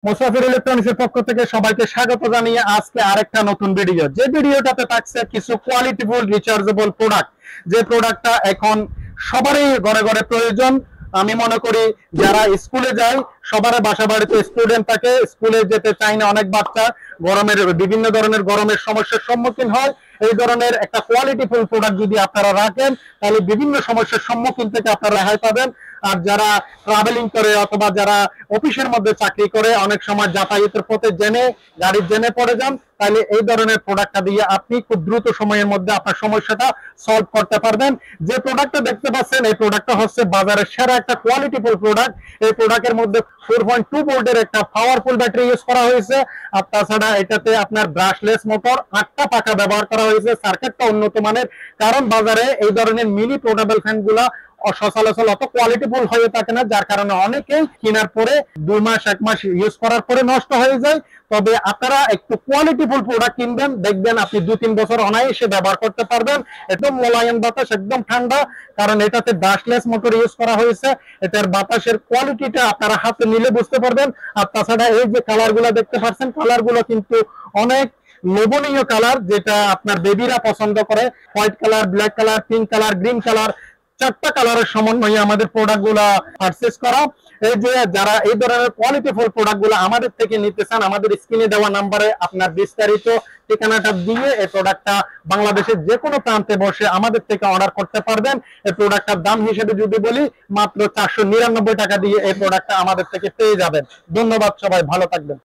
মুসাফির ইলেকট্রনিক্সের পক্ষ থেকে সবাইকে স্বাগত জানিয়ে আজকে আরেকটা নতুন ভিডিও, যে ভিডিওটাতে থাকছে কিছু কোয়ালিটিফুল রিচার্জেবল প্রোডাক্ট, যে প্রোডাক্টটা এখন সবারই ঘরে ঘরে প্রয়োজন। আমি মনে করি যারা স্কুলে যায়, সবার বাসা বাড়িতে স্টুডেন্ট থাকে, স্কুলে যেতে চায় না অনেক বাচ্চা, গরমের বিভিন্ন ধরনের গরমের সমস্যার সম্মুখীন হয়। এই ধরনের একটা কোয়ালিটিফুল প্রোডাক্ট যদি আপনারা রাখেন, তাহলে বিভিন্ন সমস্যার সম্মুখীন থেকে আপনারা রেহাই পাবেন। আর যারা ট্রাভেলিং করে অথবা যারা অফিসের মধ্যে চাকরি করে, অনেক সময় যাতায়াতের পথে গাড়ির জেনে পড়ে যান, তাহলে এই ধরনের প্রোডাক্টটা দিয়ে আপনি খুব দ্রুত সময়ের মধ্যে আপনার সমস্যাটা সলভ করতে পারবেন। যে প্রোডাক্টটা দেখতে পাচ্ছেন, এই প্রোডাক্টটা হচ্ছে বাজারের সেরা একটা কোয়ালিটিফুল প্রোডাক্ট। এই প্রোডাক্টের মধ্যে 4.2 ভোল্টের একটা পাওয়ারফুল ব্যাটারি ইউজ করা হয়েছে। আর তাছাড়া এটাতে আপনার ব্রাশলেস মোটর, 8টা পাখা ব্যবহার করা হয়েছে। সার্কিটটা উন্নত মানের, কারণ বাজারে এই ধরনের মিনি পোর্টেবল ফ্যান গুলা সচরাচর অত কোয়ালিটিফুল হয়ে থাকে না, যার কারণে অনেকেই কেনার পরে 2 মাস 1 মাস ইউজ করার পরে নষ্ট হয়ে যায়। তবে আপনারা একটু কোয়ালিটিফুল প্রোডাক্ট কিনবেন, দেখবেন আপনি 2-3 বছর অনায়াসে ব্যবহার করতে পারবেন। একদম মোলায়েম বাতাস, একদম ঠান্ডা, কারণ এটাতে ব্রাশলেস মোটর ইউজ করা হয়েছে। এটার বাতাসের কোয়ালিটিটা আপনারা হাতে নিলে বুঝতে পারবেন। আর তাছাড়া এই যে কালার গুলা দেখতে পাচ্ছেন, কালার গুলো কিন্তু অনেক লোভনীয় কালার, যেটা আপনার বেবিরা পছন্দ করে। White colour, black colour, pink colour, green colour, 4টা কালারের সমন্বয়ে আমাদের প্রোডাক্ট গুলা পারচেজ করা। এই যে যারা এই ধরনের কোয়ালিটিফুল প্রোডাক্ট গুলো আমাদের থেকে নিতে চান, আমাদের স্ক্রিনে দেওয়া নাম্বারে আপনার বিস্তারিত ঠিকানাটা দিয়ে এই প্রোডাক্টটা বাংলাদেশের যে কোনো প্রান্তে বসে আমাদের থেকে অর্ডার করতে পারবেন। এই প্রোডাক্টটার দাম হিসেবে যদি বলি, মাত্র 499 টাকা দিয়ে এই প্রোডাক্টটা আমাদের থেকে পেয়ে যাবেন। ধন্যবাদ, সবাই ভালো থাকবেন।